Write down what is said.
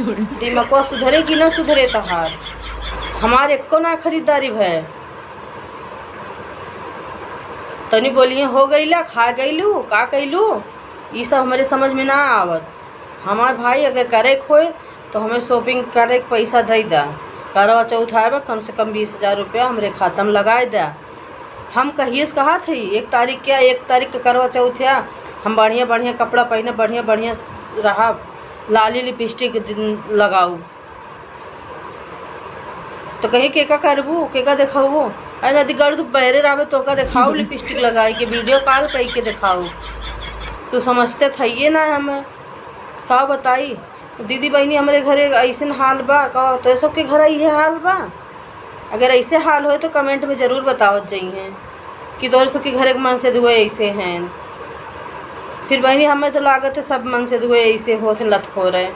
दिमाग सुधरे कि ना सुधरे तहार। हमारे एको ना खरीदारी भय तनी बोलिए हो गईला खा गईलू का कैलू, ये सब हमारे समझ में ना आवत। हमारे भाई अगर करे खोए तो हमें शॉपिंग करे के पैसा दे दा। करवा चौथ आए कम से कम 20,000 रुपया हमारे खाता में लगाए दा। हम कहिए से कहा थी 1 तारीख क्या 1 तारीख का करवा चौथ है, हम बढ़िया बढ़िया कपड़ा पहने बढ़िया बढ़िया रहा, लाली लिपस्टिक लगाऊ। तो कहीं केका करबू केका दिखाऊ, अरे यदि गर्द बहरे रहे तो का दिखाऊ लिपस्टिक लगाई के वीडियो कॉल कई के दिखाऊ। तू समझते थइए ना हमें का बताई। दीदी बहनी हमारे घरे ऐसे हाल बा का तो सबके घर ये हाल बा। अगर ऐसे हाल हो तो कमेंट में ज़रूर बतावत चाहिए कि तोरे सबके घरे के मन से धुए ऐसे हैं। फिर बहनी हमें तो लागत है सब मन से धुए ऐसे होते लत खो रहे।